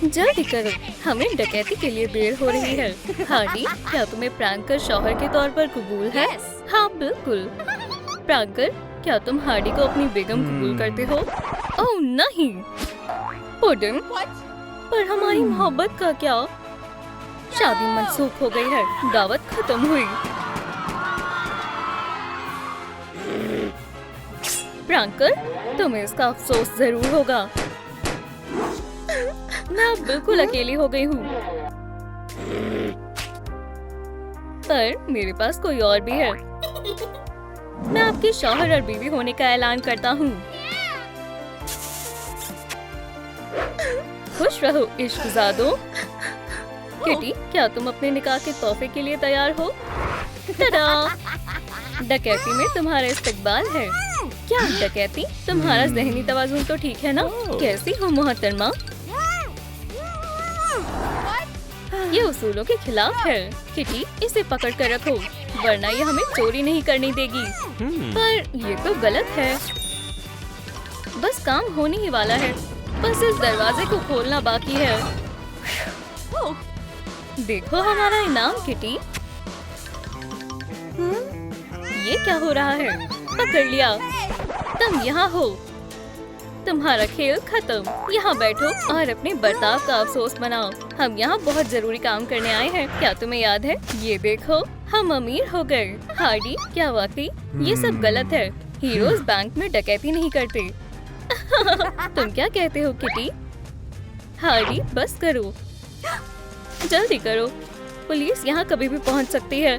जल्दी करो, हमें डकैती के लिए देर हो रही है। हार्डी, क्या तुम्हें प्रैंक कर शौहर के तौर पर कबूल है? हाँ बिल्कुल। प्रैंक कर, क्या तुम हार्डी को अपनी बेगम कबूल करते हो? ओह नहीं। पुडिंग, पर हमारी मोहब्बत का क्या? शादी मंसूख हो गई है, दावत खत्म हुई। प्रैंक कर, तुम्हें इसका अफसोस जरूर होगा। मैं अब बिल्कुल अकेली हो गई हूँ। पर मेरे पास कोई और भी है। मैं आपके शौहर और बीवी होने का ऐलान करता हूँ। खुश रहो इश्कज़ादों। किटी, क्या तुम अपने निकाह के तोहफे के लिए तैयार हो? टडा! डकैती में तुम्हारा इस्तकबाल है। क्या डकैती? तुम्हारा ज़हनी तवाज़ुन तो ठीक है ना? कैसी हो मोहतरमा? ये उसूलों के खिलाफ है। किटी, इसे पकड़ कर रखो, वरना ये हमें चोरी नहीं करने देगी। पर ये तो गलत है। बस काम होने ही वाला है, बस इस दरवाजे को खोलना बाकी है। देखो हमारा इनाम किटी। ये क्या हो रहा है? पकड़ लिया। तुम यहाँ हो। तुम्हारा खेल खत्म। यहाँ बैठो और अपने बर्ताव का अफसोस मनाओ। हम यहाँ बहुत जरूरी काम करने आए हैं। क्या तुम्हें याद है? ये देखो, हम अमीर हो गए। हार्डी, क्या वाकई? ये सब गलत है। हीरोज बैंक में डकैती नहीं करते। तुम क्या कहते हो किटी? हार्डी, बस करो, जल्दी करो। पुलिस यहाँ कभी भी पहुँच सकती है।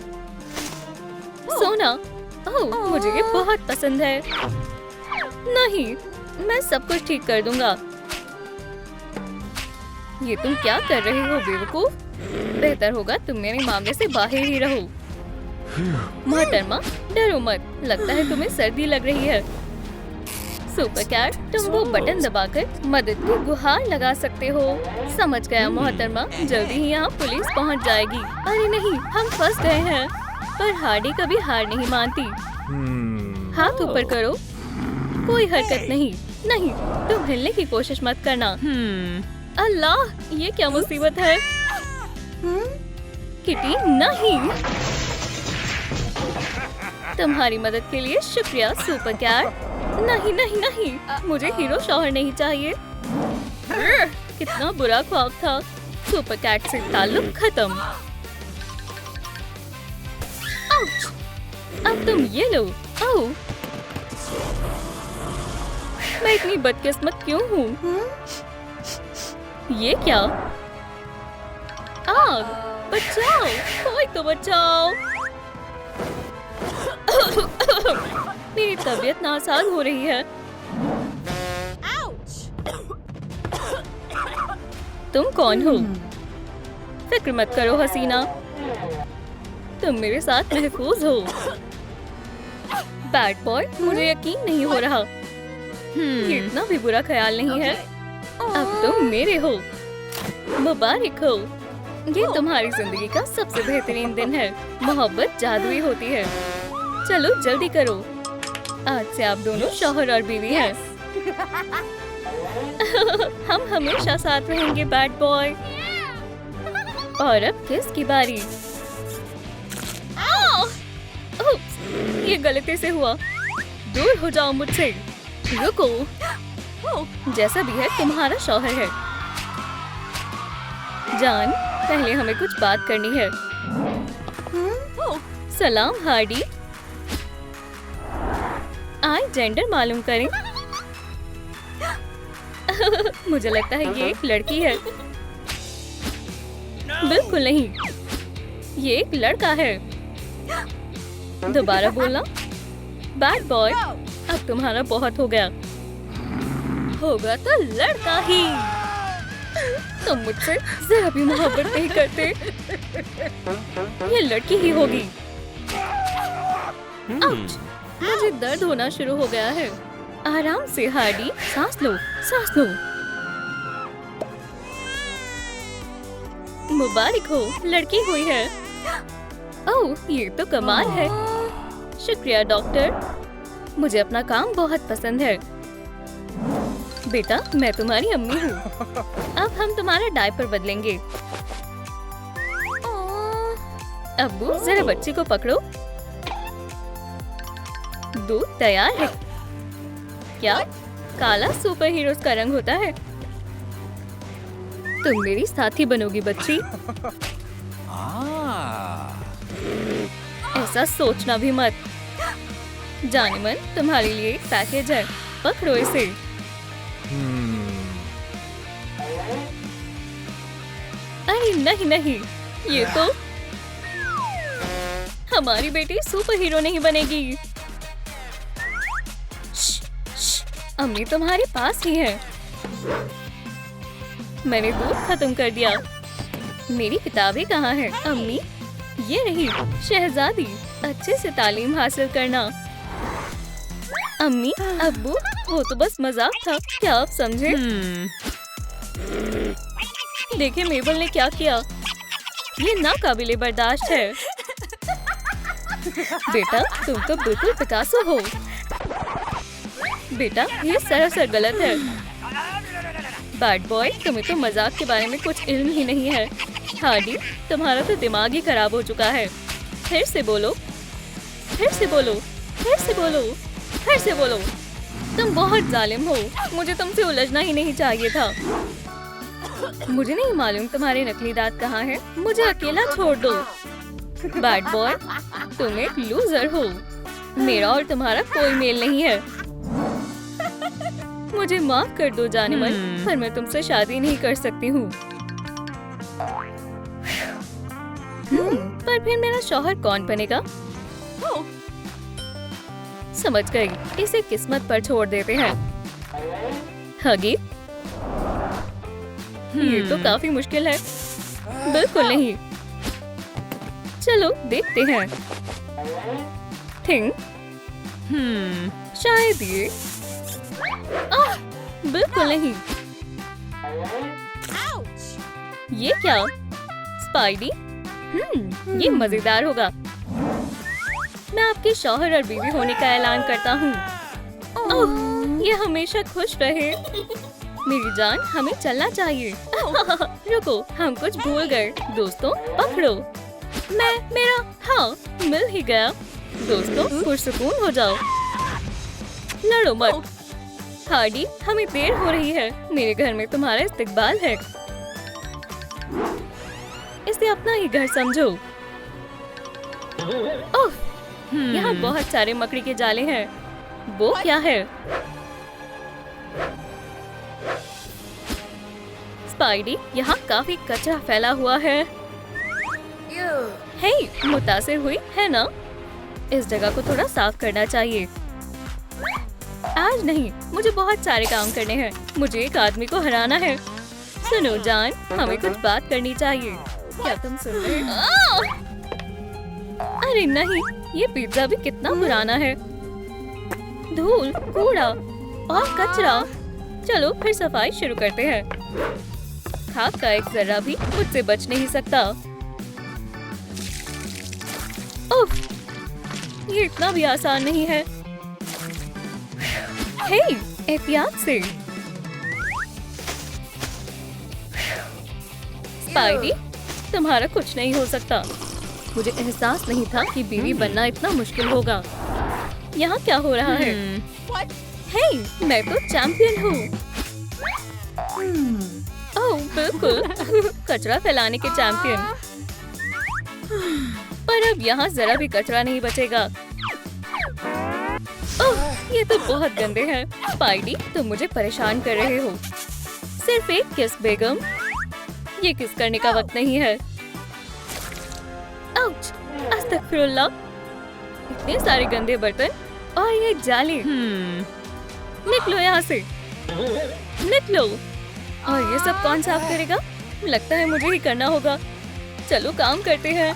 सोना, ओह, मुझे ये बहुत पसंद है। नहीं, मैं सब कुछ ठीक कर दूंगा। ये तुम क्या कर रहे हो बेवकूफ? बेहतर होगा तुम मेरे मामले से बाहर ही रहो। मोहतरमा, डरो मत। लगता है तुम्हें सर्दी लग रही है। सुपर कैट, तुम वो बटन दबाकर मदद की गुहार लगा सकते हो। समझ गया मोहतरमा, जल्दी ही यहाँ पुलिस पहुँच जाएगी। अरे नहीं, हम फंस गए हैं। पर हार्डी कभी हार नहीं मानती। हाथ ऊपर करो। कोई हरकत नहीं। नहीं, तुम हिलने की कोशिश मत करना। अल्लाह, ये क्या मुसीबत है? किटी, नहीं। तुम्हारी मदद के लिए शुक्रिया सुपर कैट। नहीं नहीं नहीं, मुझे हीरो शौहर नहीं चाहिए। कितना बुरा ख्वाब था। सुपर कैट से ताल्लुक खत्म। आउच! अब तुम ये लो। ओह, मैं इतनी बदकिस्मत क्यों हूँ? ये क्या? आग! बचाओ, कोई तो बचाओ। मेरी तबीयत नासाज हो रही है। तुम कौन हो? फिक्र मत करो हसीना, तुम मेरे साथ महफूज हो। बैड बॉय, मुझे यकीन नहीं हो रहा। ये इतना भी बुरा ख्याल नहीं है। अब तुम मेरे हो। मुबारक हो। ये तुम्हारी जिंदगी का सबसे बेहतरीन दिन है। मोहब्बत जादुई होती है। चलो जल्दी करो, आज से आप दोनों शौहर और बीवी हैं। हम हमेशा साथ रहेंगे बैड बॉय। और अब किसकी बारी? ये गलती से हुआ। दूर हो जाओ मुझसे। रुको, जैसा भी है तुम्हारा शौहर है। जान, पहले हमें कुछ बात करनी है। सलाम हार्डी। आए जेंडर मालूम करें। मुझे लगता है ये एक लड़की है। बिल्कुल नहीं, ये एक लड़का है। दोबारा बोलना। बैड बॉय, अब तुम्हारा बहुत हो गया। होगा तो लड़का ही। तुम मुझसे जरा भी मोहब्बत नहीं करते। ये लड़की ही होगी। आउच! मुझे दर्द होना शुरू हो गया है। आराम से हार्डी, सांस लो, सांस लो। मुबारक हो, लड़की हुई है। ओह, ये तो कमाल है। शुक्रिया डॉक्टर, मुझे अपना काम बहुत पसंद है। बेटा मैं तुम्हारी अम्मी हूँ। अब हम तुम्हारा डायपर बदलेंगे। अब्बू जरा बच्ची को पकड़ो। दूध तैयार है। क्या काला सुपर हीरोज का रंग होता है? तुम मेरी साथी बनोगी बच्ची। ऐसा सोचना भी मत। जाने मन तुम्हारे लिए एक पैकेज है, पकड़ो इसे। अरे नहीं नहीं, ये तो हमारी बेटी सुपर हीरो नहीं बनेगी। अम्मी तुम्हारे पास ही है। मैंने दूध खत्म कर दिया। मेरी किताबें कहाँ हैं? अम्मी ये रही। शहजादी अच्छे से तालीम हासिल करना। अम्मी अब्बू वो तो बस मजाक था, क्या आप समझे? देखिए मेबल ने क्या किया। ये नाकाबिले बर्दाश्त है। बेटा तुम तो बिल्कुल पिकासो हो। बेटा ये सरासर गलत है। बैड बॉय तुम्हें तो मजाक के बारे में कुछ इल्म ही नहीं है। हार्डी तुम्हारा तो दिमाग ही खराब हो चुका है। फिर से बोलो, फिर से बोलो, फिर से बोलो, फिर से बोलो। तुम बहुत जालिम हो। मुझे तुमसे उलझना ही नहीं चाहिए था। मुझे नहीं मालूम तुम्हारे नकली दांत कहाँ हैं। मुझे अकेला छोड़ दो। बैड बॉय तुम एक लूजर हो। मेरा और तुम्हारा कोई मेल नहीं है। मुझे माफ कर दो जाने मन, पर मैं तुमसे शादी नहीं कर सकती हूँ। पर फिर मेरा शौहर कौन बनेगा? समझ गई, इसे किस्मत पर छोड़ देते हैं। हगी ये तो काफी मुश्किल है। बिल्कुल नहीं। चलो देखते हैं। थिंक शायद ये बिल्कुल नहीं। ये क्या? स्पाइडी ये मजेदार होगा। मैं आपके शौहर और बीवी होने का ऐलान करता हूँ। ओह ये हमेशा खुश रहे। मेरी जान हमें चलना चाहिए। रुको हम कुछ भूल गए। दोस्तों पकड़ो। मेरा हाँ मिल ही गया। दोस्तों पुरसुकून हो जाओ। लड़ो मत। हार्डी हमें देर हो रही है। मेरे घर में तुम्हारा इस्तकबाल है। इसे अपना ही घर समझो। ओह यहाँ बहुत सारे मकड़ी के जाले हैं। वो क्या है? स्पाइडी यहाँ काफी कचरा फैला हुआ है। हे मुतासिर हुई है ना? इस जगह को थोड़ा साफ करना चाहिए। आज नहीं, मुझे बहुत सारे काम करने हैं। मुझे एक आदमी को हराना है। सुनो जान हमें कुछ बात करनी चाहिए। क्या तुम सुन रहे हो? अरे नहीं, ये पिज्जा भी कितना पुराना है। धूल, कूड़ा और कचरा। चलो फिर सफाई शुरू करते हैं। खाक का एक जर्रा भी मुझसे बच नहीं सकता। उफ, ये इतना भी आसान नहीं है। हे, एहतियात से। स्पाइडी, तुम्हारा कुछ नहीं हो सकता। मुझे एहसास नहीं था कि बीवी बनना इतना मुश्किल होगा। यहाँ क्या हो रहा है? हे, मैं तो चैंपियन हूँ। ओह, बिल्कुल कचरा फैलाने के चैंपियन। पर अब यहाँ जरा भी कचरा नहीं बचेगा। ओह, ये तो बहुत गंदे हैं। स्पाइडी, तुम मुझे परेशान कर रहे हो। सिर्फ एक किस बेगम। ये किस करने का वक्त नहीं है। आउच, अस्तगफिरुल्लाह। इतने सारे गंदे बर्तन और ये जाले। निकलो यहाँ से, निकलो। और ये सब कौन साफ करेगा? लगता है मुझे ही करना होगा। चलो काम करते हैं।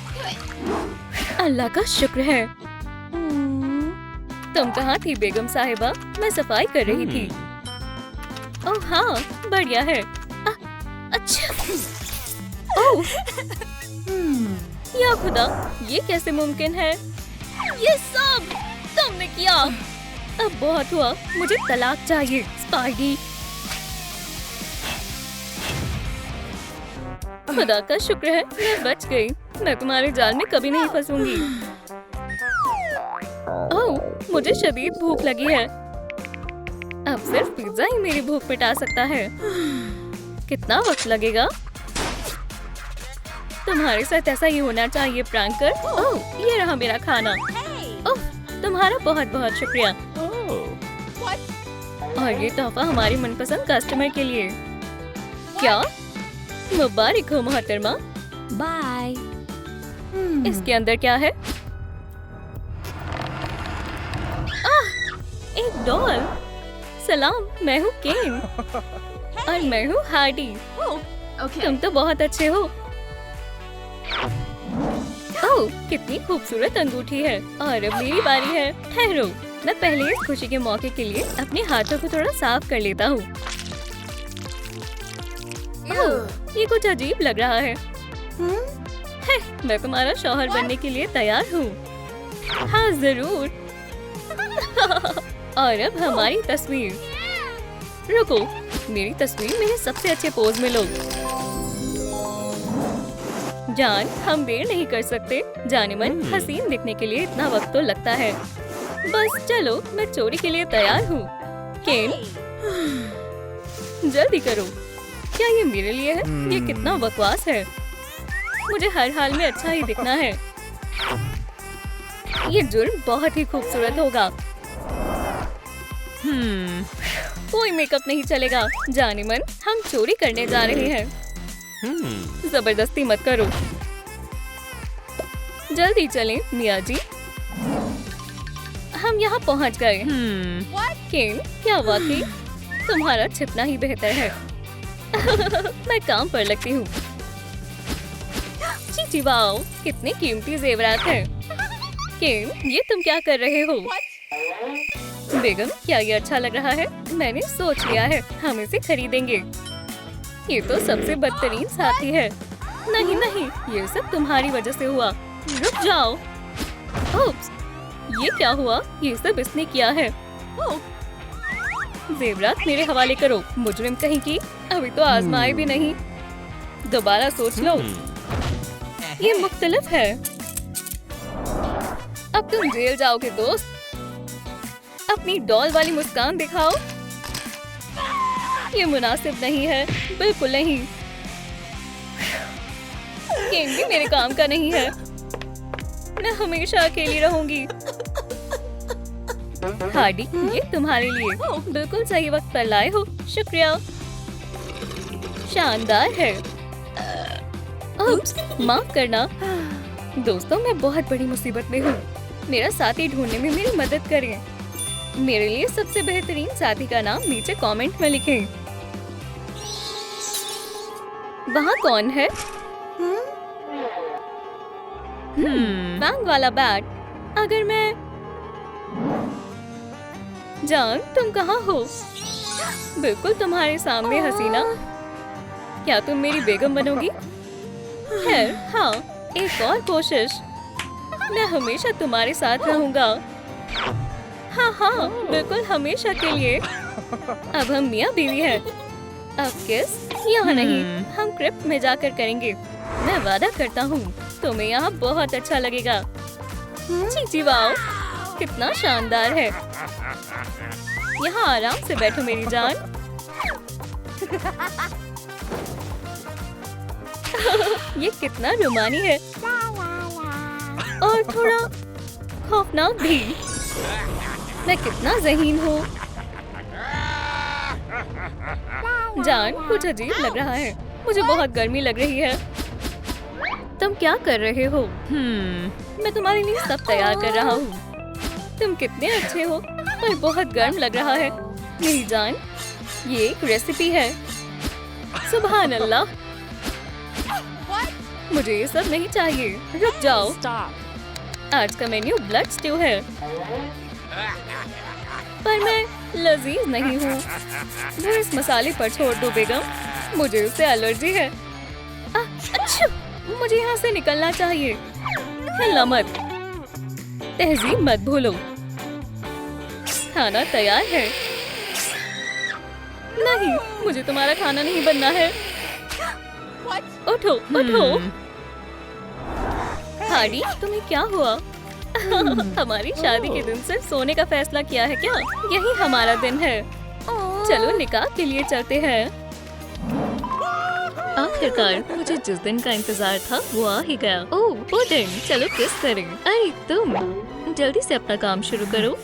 अल्लाह का शुक्र है। तुम कहाँ थी बेगम साहिबा? मैं सफाई कर रही थी। ओह हाँ, बढ़िया है। अच्छा। ओह, या खुदा, ये कैसे मुमकिन है? ये सब तुमने किया। अब बहुत हुआ, मुझे तलाक चाहिए। स्पाइडी, खुदा का शुक्र है मैं बच गई। मैं तुम्हारे जाल में कभी नहीं फंसूंगी। ओह, मुझे शदीद भूख लगी है। अब सिर्फ पिज्जा ही मेरी भूख मिटा सकता है। कितना वक्त लगेगा? तुम्हारे साथ ऐसा ही होना चाहिए प्रैंकर। ओह, ये रहा मेरा खाना। ओह, तुम्हारा बहुत बहुत शुक्रिया। और ये तोहफा हमारी मनपसंद कस्टमर के लिए। क्या? मुबारक हो मोहतरमा। बाय। इसके अंदर क्या है? आह, एक डॉल। सलाम, मैं हूँ केन। और मैं हूँ हार्डी। तुम तो बहुत अच्छे हो। ओह, कितनी खूबसूरत अंगूठी है। और अब मेरी बारी है। ठहरो, मैं पहले इस खुशी के मौके के लिए अपने हाथों को थोड़ा साफ कर लेता हूँ। ओह, ये कुछ अजीब लग रहा है। मैं तुम्हारा शौहर बनने के लिए तैयार हूँ। हाँ जरूर। और अब हमारी तस्वीर। रुको, मेरी तस्वीर मेरे सबसे अच्छे पोज में लो। जान, हम देर नहीं कर सकते। जाने मन हसीन दिखने के लिए इतना वक्त तो लगता है। बस चलो, मैं चोरी के लिए तैयार हूँ। केन, जल्दी करो। क्या ये मेरे लिए है? ये कितना बकवास है। मुझे हर हाल में अच्छा ही दिखना है। ये जुर्म बहुत ही खूबसूरत होगा। कोई मेकअप नहीं चलेगा। जाने मन, हम चोरी करने जा रहे हैं। जबरदस्ती मत करो। जल्दी चलें मिया जी। हम यहाँ पहुँच गए। केन, क्या वाकई तुम्हारा छिपना ही बेहतर है। मैं काम पर लगती हूँ। चीची वाओ, कितने कीमती जेवरात हैं। केन, ये तुम क्या कर रहे हो? बेगम, क्या ये अच्छा लग रहा है? मैंने सोच लिया है, हम इसे खरीदेंगे। ये तो सबसे बदतरीन साथी है। नहीं नहीं, ये सब तुम्हारी वजह से हुआ। रुक जाओ। ओप्स, ये क्या हुआ? ये सब इसने किया है। जेवरात मेरे हवाले करो, मुजरिम कहीं की। अभी तो आजमाए भी नहीं। दोबारा सोच लो। ये मुख्तलिफ है। अब तुम जेल जाओगे दोस्त। अपनी डॉल वाली मुस्कान दिखाओ। ये मुनासिब नहीं है, बिल्कुल नहीं। केन भी मेरे काम का नहीं है। मैं हमेशा अकेली रहूंगी। हार्डी, ये तुम्हारे लिए। बिल्कुल सही वक्त पर लाए हो। शुक्रिया। शानदार है। उप्स, माफ करना। दोस्तों, मैं बहुत बड़ी मुसीबत में हूँ। मेरा साथी ढूंढने में मेरी मदद करें। मेरे लिए सबसे बेहतरीन साथी का नाम नीचे कमेंट में लिखें। वहाँ कौन है? बैंग वाला बैट। अगर मैं जान, तुम कहाँ हो? बिल्कुल तुम्हारे सामने हसीना। क्या तुम मेरी बेगम बनोगी? खैर, हाँ, एक और कोशिश। मैं हमेशा तुम्हारे साथ रहूंगा। हाँ हाँ, बिल्कुल हमेशा के लिए। अब हम मियाँ बीवी हैं। अब किस? यहाँ नहीं, हम क्रिप्ट में जाकर करेंगे। मैं वादा करता हूँ, तुम्हें यहाँ बहुत अच्छा लगेगा। चीची वाओ, कितना शानदार है। यहाँ आराम से बैठो मेरी जान। ये कितना रोमानी है और थोड़ा खौफनाक भी। मैं कितना ज़हीन हूँ। जान, कुछ अजीब लग रहा है। मुझे बहुत गर्मी लग रही है। तुम क्या कर रहे हो? मैं तुम्हारे लिए सब तैयार कर रहा हूँ। तुम कितने अच्छे हो, पर बहुत गर्म लग रहा है। मेरी जान, ये एक रेसिपी है। सुभान अल्लाह, मुझे ये सब नहीं चाहिए। रुक जाओ। आज का मेन्यू ब्लड स्ट्यू है, पर मैं लजीज नहीं हूँ। वो इस मसाले पर छोड़ दो बेगम, मुझे उससे एलर्जी है। अच्छा, मुझे यहाँ से निकलना चाहिए। हिलना मत, तहजीब मत भूलो। खाना तैयार है। नहीं, मुझे तुम्हारा खाना नहीं बनना है। उठो उठो। हार्डी, तुम्हें क्या हुआ? हमारी शादी के दिन सिर्फ सोने का फैसला किया है क्या? यही हमारा दिन है। चलो निकाह के लिए चलते हैं। आखिरकार मुझे जिस दिन का इंतजार था वो आ ही गया। ओह पुडिंग, चलो किस करें। अरे तुम जल्दी से अपना काम शुरू करो।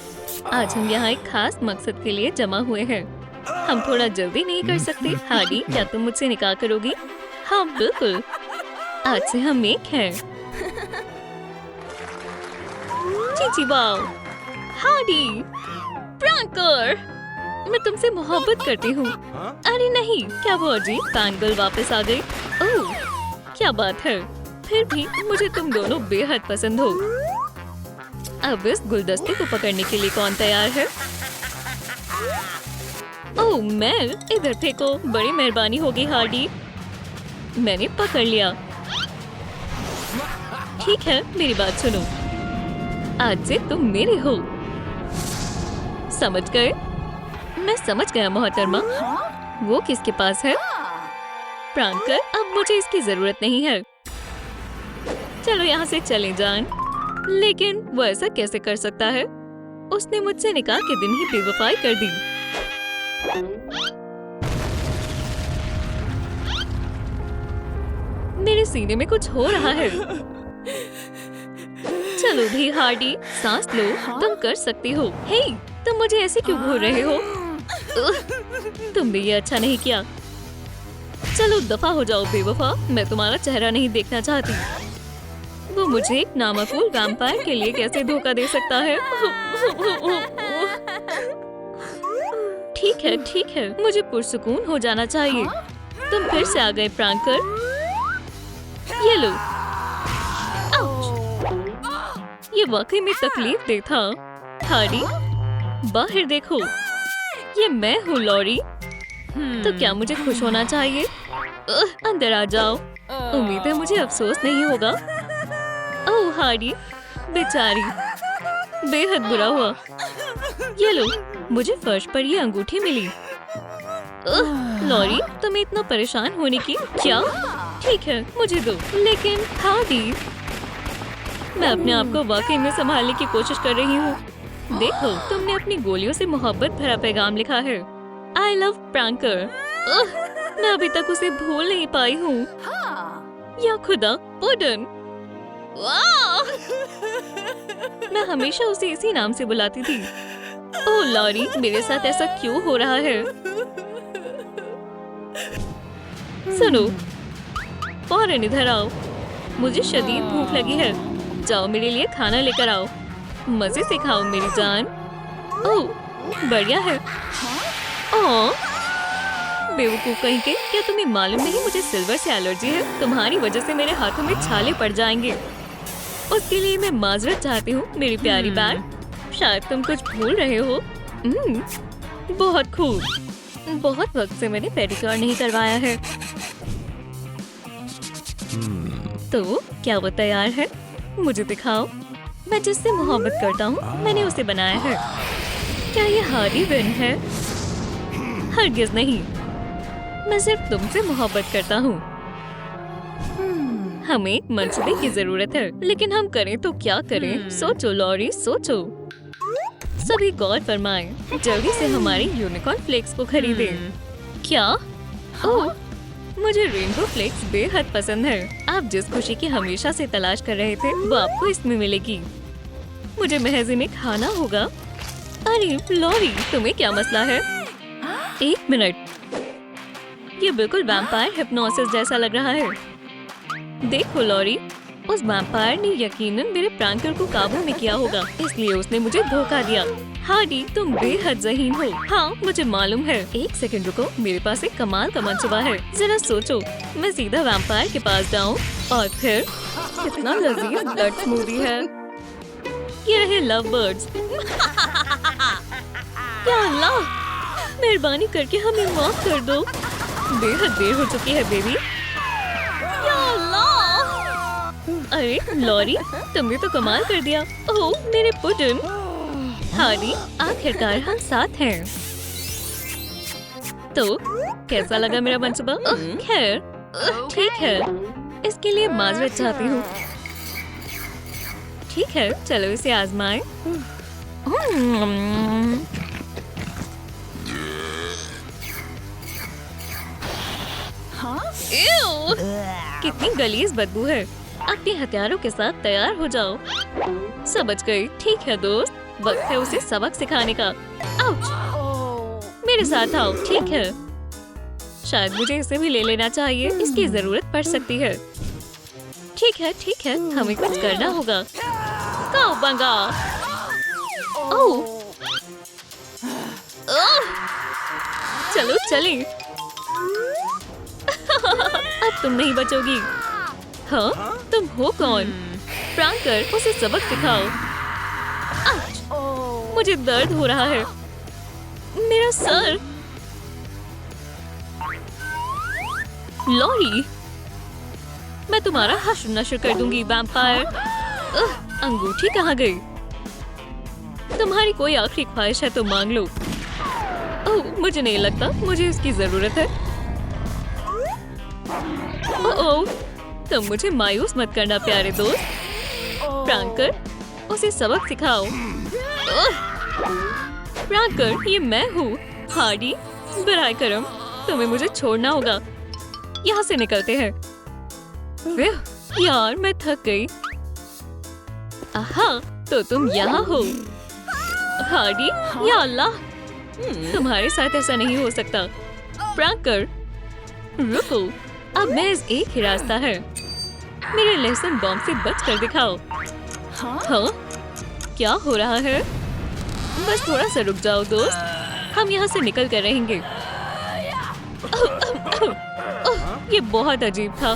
आज हम यहाँ एक खास मकसद के लिए जमा हुए हैं। हम थोड़ा जल्दी नहीं कर सकते? हार्डी, क्या तुम मुझसे निकाह करोगी? हाँ बिल्कुल, आज से हम एक हैं। चीची वाओ, हार्डी, प्रैंकर, मैं तुमसे मोहब्बत करती हूँ। अरे नहीं, क्या वो अजीब पैंगल वापस आ गई? ओह क्या बात है, फिर भी मुझे तुम दोनों बेहद पसंद हो। अब इस गुलदस्ते को पकड़ने के लिए कौन तैयार है? ओह मैं, इधर फेंको। बड़ी मेहरबानी होगी हार्डी, मैंने पकड़ लिया। ठीक है, मेरी बात सुनो, आज से तुम मेरे हो, समझ गए? मैं समझ गया मोहतरमा। वो किसके पास है? प्रैंकर, अब मुझे इसकी जरूरत नहीं है। चलो यहाँ से चले जान। लेकिन वो ऐसा कैसे कर सकता है? उसने मुझसे निकाह के दिन ही बेवफाई कर दी। मेरे सीने में कुछ हो रहा है। चलो भी हार्डी, सांस लो, तुम कर सकती हो। हे, तुम मुझे ऐसे क्यों घूर रहे हो? तुमने ये अच्छा नहीं किया। चलो दफा हो जाओ बेवफा, मैं तुम्हारा चेहरा नहीं देखना चाहती। वो मुझे एक नामाकूल वैम्पायर के लिए कैसे धोखा दे सकता है? ठीक है, मुझे पुरसुकून हो जाना चाहिए। तुम फिर से आ गए प्रैंकर। ये लो। आउच! ये वाकई में तकलीफ दे था। हार्डी, बाहर देखो, ये मैं हूँ लॉरी। तो क्या मुझे खुश होना चाहिए? अंदर आ जाओ। उम्मीद है मुझे अफसोस नहीं होगा। ओह हार्डी, बेचारी, बेहद बुरा हुआ। ये लो, मुझे फर्श पर ये अंगूठी मिली। लॉरी, तुम्हें इतना परेशान होने की क्या? ठीक है, मुझे दो। लेकिन हार्डी, मैं अपने आप को वाकई में संभालने की कोशिश कर रही हूँ। देखो, तुमने अपनी गोलियों से मोहब्बत भरा पैगाम लिखा है। I love pranker. मैं अभी तक उसे भूल नहीं पाई हूँ। या खुदा, पुडिंग। मैं हमेशा उसे इसी नाम से बुलाती थी। ओह लॉरी, मेरे साथ ऐसा क्यों हो रहा है? सुनो, फौरन इधर आओ, मुझे शदीद भूख लगी है। जाओ मेरे लिए खाना लेकर आओ, मजे से खाओ मेरी जान। ओह बढ़िया है। ओह बेवकूफ कहीं के, क्या तुम्हें मालूम नहीं मुझे सिल्वर से एलर्जी है? तुम्हारी वजह से मेरे हाथों में छाले पड़ जाएंगे। उसके लिए मैं माजरत चाहती हूँ मेरी प्यारी बैग। शायद तुम कुछ भूल रहे हो। बहुत खूब, बहुत वक्त से मैंने पेडिक्योर नहीं करवाया है। तो क्या वो तैयार है? मुझे दिखाओ। मैं जिससे मोहब्बत करता हूँ मैंने उसे बनाया है। क्या ये हार्डी विन है? हरगिज नहीं, मैं सिर्फ तुमसे मोहब्बत करता हूँ। हमें मंसूबे की जरूरत है, लेकिन हम करें तो क्या करें? सोचो लॉरी, सोचो। सभी गौर फरमाएं, जल्दी से हमारे यूनिकॉर्न फ्लेक्स को खरीदें। क्या? ओह, मुझे रेनबो फ्लेक्स बेहद पसंद है। आप जिस खुशी की हमेशा से तलाश कर रहे थे वो आपको इसमें मिलेगी। मुझे महज इन्हें खाना होगा। अरे लॉरी, तुम्हें क्या मसला है? एक मिनट, ये बिल्कुल वैम्पायर हिप्नोसिस जैसा लग रहा है। देखो लॉरी, उस वैम्पायर ने यकीनन मेरे प्रैंकर को काबू में किया होगा, इसलिए उसने मुझे धोखा दिया। हार्डी, तुम बेहद ज़हीन हो। हाँ, मुझे मालूम है। एक सेकंड रुको, मेरे पास एक कमाल का मंसूबा है। जरा सोचो, मैं सीधा वैम्पायर के पास जाऊँ और फिर कितना लजीज ब्लड स्मूदी है। ये रहे लव बर्ड्स। या अल्लाह, मेहरबानी करके हमें माफ कर दो। बेहद देर हो चुकी है बेबी। या अल्लाह! अरे लॉरी, तुमने तो कमाल कर दिया। ओह मेरे पुडिंग। हार्डी, आखिरकार हम साथ हैं। तो कैसा लगा मेरा मंसूबा? खैर, ठीक है, इसके लिए माजरत चाहती हूँ। ठीक है, चलो इसे आजमाएं। Ew! कितनी गलीज बदबू है। अपने हथियारों के साथ तैयार हो जाओ। समझ गई। ठीक है दोस्त, वक्त है उसे सबक सिखाने का। आउच! मेरे साथ आओ। ठीक है, शायद मुझे इसे भी ले लेना चाहिए, इसकी जरूरत पड़ सकती है। ठीक है, हमें कुछ करना होगा। काउबंगा! ओह! चलो चलें। अब तुम नहीं बचोगी। हाँ, तुम हो कौन? फ्रैंकर, उसे सबक सिखाओ। मुझे दर्द हो रहा है। मेरा सर। लॉरी, मैं तुम्हारा हश्र नश्र कर दूंगी वैम्पायर। अंगूठी कहाँ गई? तुम्हारी कोई आखिरी ख्वाहिश है तो मांग लो। ओह, मुझे नहीं लगता मुझे इसकी जरूरत है। ओह, तुम मुझे मायूस मत करना प्यारे दोस्त। फ्रैंकर, उसे सबक सिखाओ। फ्रैंकर, ये मैं हूँ। हार्डी, बराए करम, तुम्हें मुझे छोड़ना होगा। यहाँ से निकलते हैं। यार, मैं थक गई। आहा, तो तुम यहाँ हो। हार्डी, या अल्लाह, तुम्हारे साथ ऐसा नहीं हो सकता। फ्रैंकर, रुको, अब महज एक ही रास्ता है। मेरे लहसुन बॉम्ब से बच कर दिखाओ। हाँ? क्या हो रहा है? बस थोड़ा सा रुक जाओ दोस्त, हम यहाँ से निकल कर रहेंगे। ये बहुत अजीब था।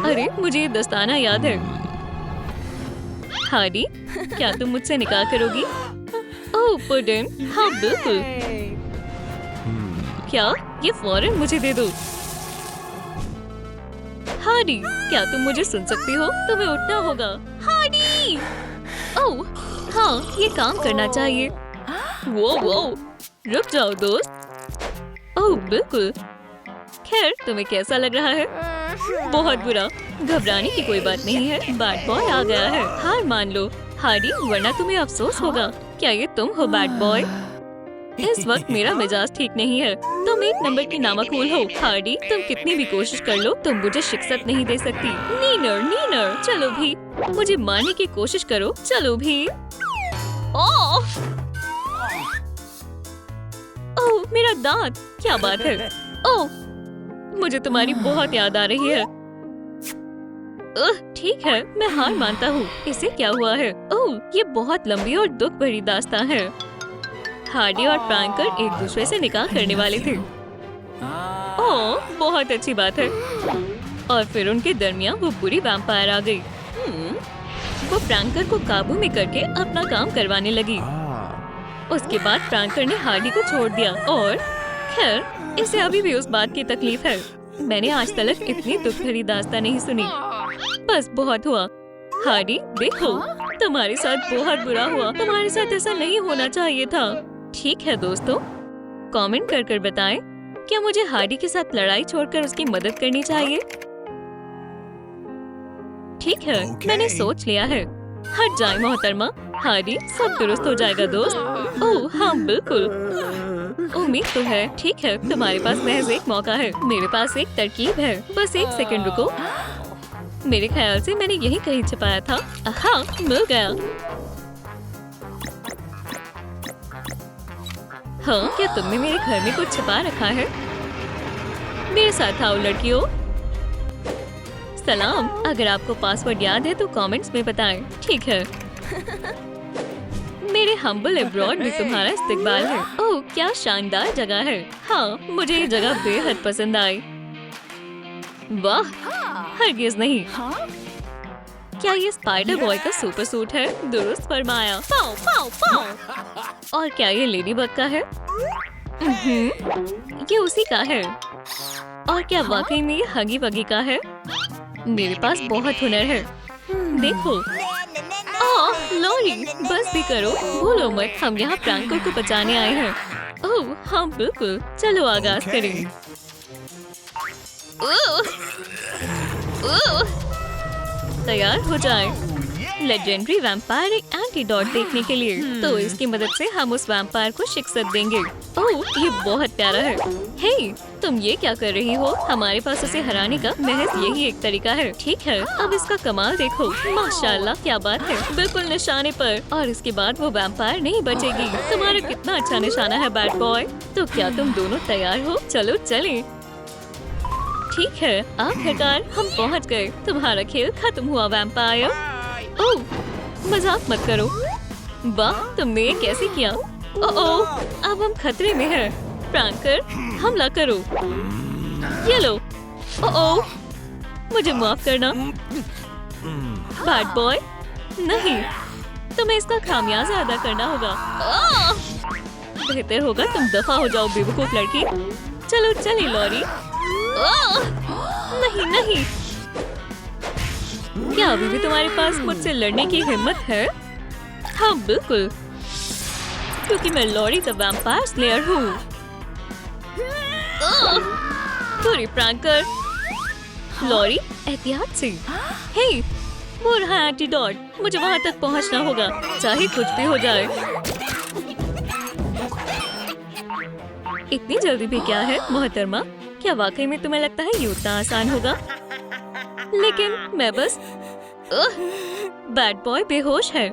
अरे, मुझे ये दस्ताना याद है। हार्डी, क्या तुम मुझसे निकाह करोगी? ओह पुडिन, हाँ बिल्कुल। क्या? ये फौरन मुझे दे दो। हार्डी, क्या तुम मुझे सुन सकती हो? तुम्हें उठना होगा। हार्डी! ओह, हाँ, ये काम करना चाहिए। वो, रुक जाओ दोस्त। ओह बिल्कुल। खैर, तुम्हें कैसा लग रहा है? बहुत बुरा। घबराने की कोई बात नहीं है, बैड बॉय आ गया है। हार मान लो हार्डी, वरना तुम्हें अफसोस होगा। क्या ये तुम हो बैड बॉय? इस वक्त मेरा मिजाज ठीक नहीं है। तुम एक नंबर की नामकूल हो। हार्डी, तुम कितनी भी कोशिश कर लो, तुम मुझे शिक्षत नहीं दे सकती। नीनर, चलो भी, मुझे मारने की कोशिश करो, चलो भी। ओह, मेरा दांत, क्या बात है? ओह, मुझे तुम्हारी बहुत याद आ रही है। ठीक है, मैं हार मानता हूँ। इसे क्या हुआ है? ओह, ये बहुत लंबी और दुख भरी दास्तान है। हार्डी और फ्रैंकर एक दूसरे से निकाह करने वाले थे। ओह, बहुत अच्छी बात है। और फिर उनके दरमियान वो बुरी वैम्पायर आ गई। वो फ्रैंकर को काबू में करके अपना काम करवाने लगी। उसके बाद फ्रैंकर ने हार्डी को छोड़ दिया और खैर, इसे अभी भी उस बात की तकलीफ है। मैंने आज तक इतनी दुख भरी दास्तान नहीं सुनी। बस बहुत हुआ। हार्डी, देखो, तुम्हारे साथ बहुत बुरा हुआ। तुम्हारे साथ ऐसा नहीं होना चाहिए था। ठीक है दोस्तों, कमेंट कर बताएं, क्या मुझे हार्डी के साथ लड़ाई छोड़कर उसकी मदद करनी चाहिए? ठीक है, मैंने सोच लिया है। हट जाए मोहतरमा। हार्डी, सब दुरुस्त हो जाएगा दोस्त। ओह हाँ बिल्कुल, उम्मीद तो है। ठीक है, तुम्हारे पास महज एक मौका है। मेरे पास एक तरकीब है। बस एक सेकंड रुको। मेरे ख्याल से मैंने यही कहीं छिपाया था। हाँ, मिल गया। हाँ, क्या तुमने मेरे घर में कुछ छिपा रखा है? मेरे साथ आओ लड़कियों। सलाम, अगर आपको पासवर्ड याद है तो कमेंट्स में बताएं। ठीक है। मेरे हम्बल अब्रॉड में तुम्हारा इस्तकबाल है। ओह, क्या शानदार जगह है। हाँ, मुझे ये जगह बेहद पसंद आई। वाह, हरगिज़ नहीं। क्या ये स्पाइडर बॉय का सुपर सूट है? दुरुस्त फरमाया। पाओ पाओ पाओ। और क्या ये लेडी बग का है? ये उसी का है। और क्या वाकई में ये हगी वगी का है? मेरे पास बहुत हुनर है। देखो। लॉरी, बस भी करो, भूलो मत, हम यहाँ फ्रैंकर को बचाने आए हैं। ओह हाँ बिल्कुल, चलो आगाज करें। तैयार हो जाए लेजेंडरी वैम्पायर एक एंटीडोट देखने के लिए। तो इसकी मदद से हम उस वैम्पायर को शिक्षा देंगे। ओह, ये बहुत प्यारा है। हे, तुम ये क्या कर रही हो? हमारे पास उसे हराने का महज यही एक तरीका है। ठीक है, अब इसका कमाल देखो। माशाल्लाह, क्या बात है, बिल्कुल निशाने पर। और इसके बाद वो वैम्पायर नहीं बचेगी। तुम्हारा कितना अच्छा निशाना है बैड बॉय। तो क्या तुम दोनों तैयार हो? चलो चलें। ठीक है, आखिरकार हम पहुंच गए। तुम्हारा खेल खत्म हुआ वैम्पायर। ओह, मजाक मत करो। वाह, तुमने ये कैसे किया? ओह, अब हम खतरे में हैं। प्रैंकर, हमला करो। ये लो। ओह, मुझे माफ करना। बैड बॉय, नहीं, तुम्हें इसका खामियाजा अदा करना होगा। बेहतर होगा तुम दफा हो जाओ बेवकूफ लड़की। चलो चले लॉरी। नहीं नहीं, क्या अभी भी तुम्हारे पास मुझसे लड़ने की हिम्मत है? हाँ बिल्कुल, क्योंकि मैं लॉरी द वैम्पायर स्लेयर हूँ। सॉरी प्रैंकर। लॉरी, एहतियात से। हे, वो रहा एंटीडोट। मुझे वहाँ तक पहुँचना होगा, चाहे कुछ भी हो जाए। इतनी जल्दी भी क्या है मोहतरमा? क्या वाकई में तुम्हें लगता है ये उतना आसान होगा? लेकिन मैं बस बैड बॉय बेहोश है।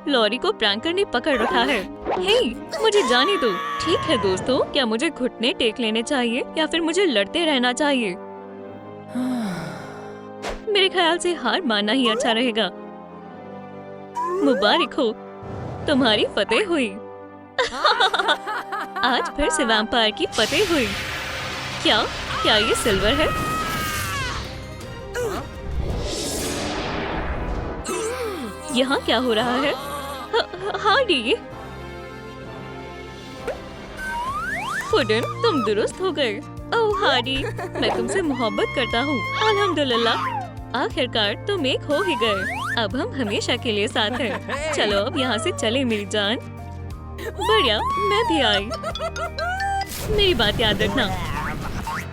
लॉरी को प्रैंकर ने पकड़ रखा है। हे, मुझे जाने दो। ठीक है दोस्तों, क्या मुझे घुटने टेक लेने चाहिए या फिर मुझे लड़ते रहना चाहिए? मेरे ख्याल से हार मानना ही अच्छा रहेगा। मुबारक हो, तुम्हारी फतेह हुई। आज फिर से वैम्पायर की फतेह हुई। क्या ये सिल्वर है? यहाँ क्या हो रहा है? हार्डी, पुडिन, तुम दुरुस्त हो गए। ओह हार्डी, मैं तुमसे मोहब्बत करता हूँ। अल्हम्दुलिल्लाह, आखिरकार तुम एक हो ही गए। अब हम हमेशा के लिए साथ हैं। चलो अब यहाँ से चले मेरी जान। बढ़िया, मैं भी आई। मेरी बात याद रखना।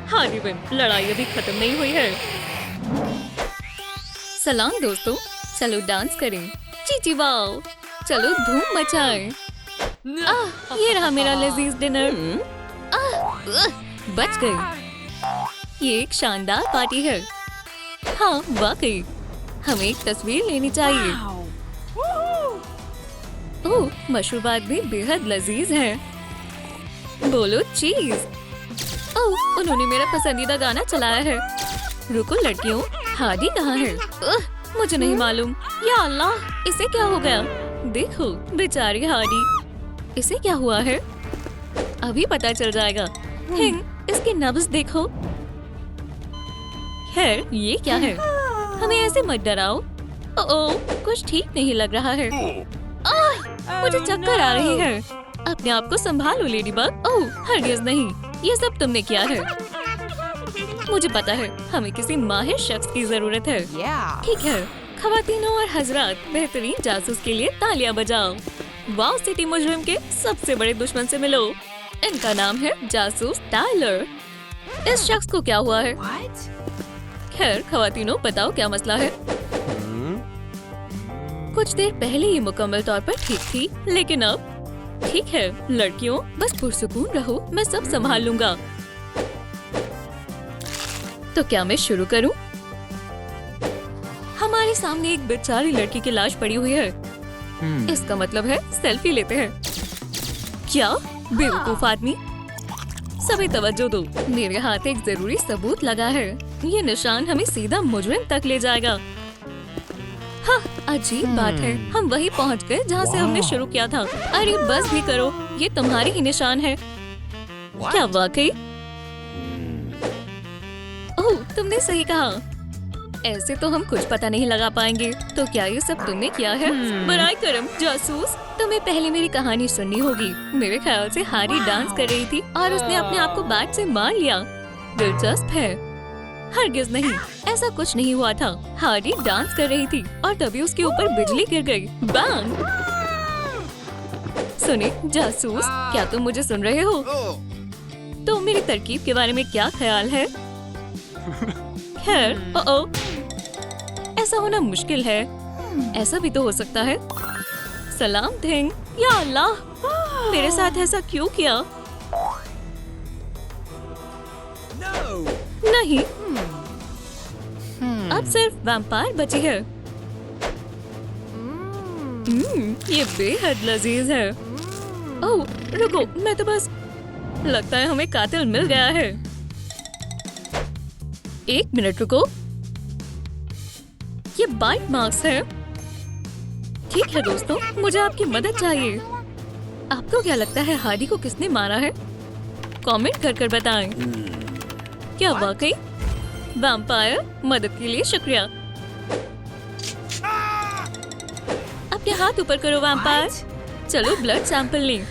हार्डी बिन, लड़ाई अभी खत्म नहीं हुई है। सलाम दोस्तों, चलो डांस करें। चीची वाओ, चलो धूम मचाएं। ये रहा मेरा लजीज डिनर। बच गई। ये एक शानदार पार्टी है। हाँ वाकई, हमें एक तस्वीर लेनी चाहिए। ओह, मशरूबात भी बेहद लजीज हैं। बोलो चीज। ओह, उन्होंने मेरा पसंदीदा गाना चलाया है। रुको लड़कियों, हार्डी कहाँ है? मुझे नहीं मालूम। या अल्लाह, इसे क्या हो गया? देखो बेचारी हार्डी, इसे क्या हुआ है? अभी पता चल जाएगा। हिंग, इसकी नब्ज देखो। खैर, ये क्या है? हमें ऐसे मत डराओ। ओह, कुछ ठीक नहीं लग रहा है। मुझे चक्कर आ रही है। अपने आप को संभालो लेडी बग। ओह हरगिज़ नहीं, ये सब तुमने किया है। मुझे पता है, हमें किसी माहिर शख्स की जरूरत है। ठीक है खवातीनों और हजरात, बेहतरीन जासूस के लिए तालियां बजाओ। वाव सिटी मुजरिम के सबसे बड़े दुश्मन से मिलो। इनका नाम है जासूस टाइलर। इस शख्स को क्या हुआ है? खैर खवातीनों, बताओ क्या मसला है? कुछ देर पहले ये मुकम्मल तौर पर ठीक थी, लेकिन अब ठीक है। लड़कियों, बस पुरसुकून रहो, मैं सब संभाल लूंगा। तो क्या मैं शुरू करूं? हमारे सामने एक बेचारी लड़की की लाश पड़ी हुई है। इसका मतलब है सेल्फी लेते हैं। क्या बेवकूफ आदमी, सभी तवज्जो दो। मेरे हाथ एक जरूरी सबूत लगा है। ये निशान हमें सीधा मुजरिम तक ले जाएगा। हाँ, अजीब बात है, हम वहीं पहुंच गए जहाँ से हमने शुरू किया था। अरे बस भी करो, ये तुम्हारे ही निशान है। क्या वाकई? ओह, तुमने सही कहा। ऐसे तो हम कुछ पता नहीं लगा पाएंगे। तो क्या ये सब तुमने किया है? बराए करम जासूस, तुम्हें पहले मेरी कहानी सुननी होगी। मेरे ख्याल से हारी डांस कर रही थी और उसने अपने आप को बैट से मार लिया। दिलचस्प है। हरगिज़ नहीं, ऐसा कुछ नहीं हुआ था। हारी डांस कर रही थी और तभी उसके ऊपर बिजली गिर गई। बैंग! सुने जासूस, क्या तुम मुझे सुन रहे हो? तो मेरी तरकीब के बारे में क्या ख्याल है? खैर, ओ ऐसा होना मुश्किल है। ऐसा भी तो हो सकता है। सलाम थिंग, या अल्लाह, मेरे साथ ऐसा क्यों किया? नहीं, अब सिर्फ वैम्पायर बची है। ये बेहद लजीज है। ओह रुको, मैं तो बस, लगता है हमें कातिल मिल गया है। एक मिनट रुको, ये बाइट मार्क्स है। ठीक है दोस्तों, मुझे आपकी मदद चाहिए। आपको क्या लगता है हार्डी को किसने मारा है? कमेंट कर कर बताएं। क्या वाकई? वैम्पायर, मदद के लिए शुक्रिया। अपने हाथ ऊपर करो वैम्पायर। चलो ब्लड सैंपल लें।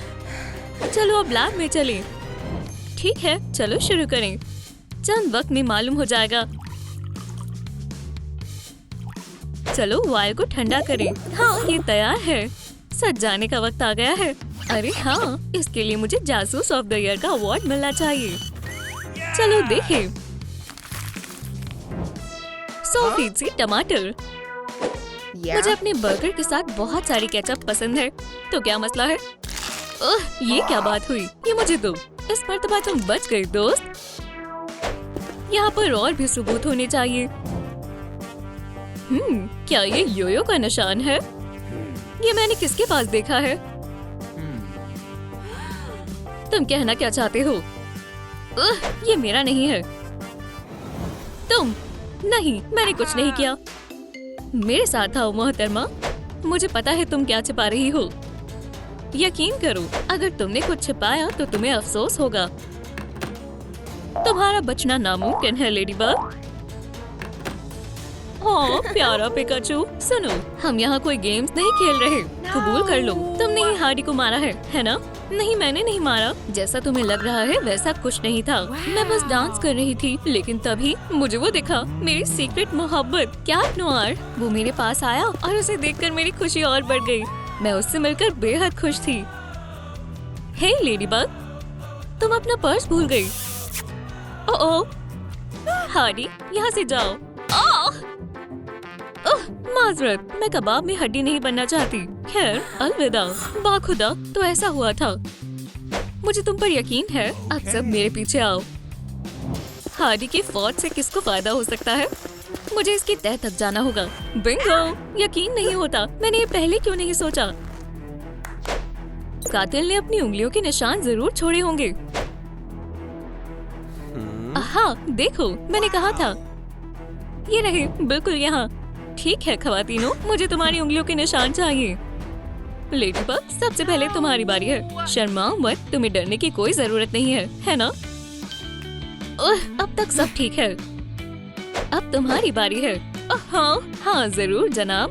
चलो अब लैब में चलें। ठीक है, चलो शुरू करें। चंद वक्त में मालूम हो जाएगा। चलो वायर को ठंडा करें। हाँ, ये तैयार है। सच जाने का वक्त आ गया है। अरे हाँ, इसके लिए मुझे जासूस ऑफ द ईयर का अवार्ड मिलना चाहिए। चलो देखें। 100% टमाटर। मुझे अपने बर्गर के साथ बहुत सारी केचप पसंद है। तो क्या मसला है? ये क्या बात हुई? ये मुझे दो। इस मर्तबा तुम बच गई दोस्त। यहाँ पर और भी सबूत होने चाहिए। क्या ये योयो का निशान है? ये मैंने किसके पास देखा है? तुम कहना क्या चाहते हो? ये मेरा नहीं है। तुम? नहीं, मैंने कुछ नहीं किया। मेरे साथ था मोहतरमा। मुझे पता है तुम क्या छिपा रही हो। यकीन करो, अगर तुमने कुछ छिपाया तो तुम्हें अफसोस होगा। तुम्हारा बचना नामुमकिन है लेडीबग। ओह प्यारा पिकाचू, सुनो, हम यहाँ कोई गेम्स नहीं खेल रहे। कबूल कर लो, तुमने ही हार्डी को मारा है ना? नहीं, मैंने नहीं मारा। जैसा तुम्हें लग रहा है वैसा कुछ नहीं था। मैं बस डांस कर रही थी, लेकिन तभी मुझे वो दिखा, मेरी सीक्रेट मोहब्बत कैट नोआर। वो मेरे पास आया और उसे देखकर मेरी खुशी और बढ़ गई। मैं उससे मिलकर बेहद खुश थी। हे लेडीबग, तुम अपना पर्स भूल गई। ओह हार्डी, यहाँ से जाओ। माजरत, मैं कबाब में हड्डी नहीं बनना चाहती। खैर, अलविदा। बाखुदा, तो ऐसा हुआ था। मुझे तुम पर यकीन है। अब सब मेरे पीछे आओ। हार्डी की फौज से किसको फायदा हो सकता है? मुझे इसकी तह तक जाना होगा। बिंगो! यकीन नहीं होता, मैंने ये पहले क्यों नहीं सोचा। कातिल ने अपनी उंगलियों के निशान जरूर छोड़े होंगे। हाँ, देखो, मैंने कहा था। ये रहे, बिल्कुल यहाँ। ठीक है खवातीनो, मुझे तुम्हारी उंगलियों के निशान चाहिए। लेडीबग, सबसे पहले तुम्हारी बारी है। शर्माओ मत, तुम्हें डरने की कोई जरूरत नहीं है ना? अब तक सब ठीक है। अब तुम्हारी बारी है। हाँ जरूर जनाब।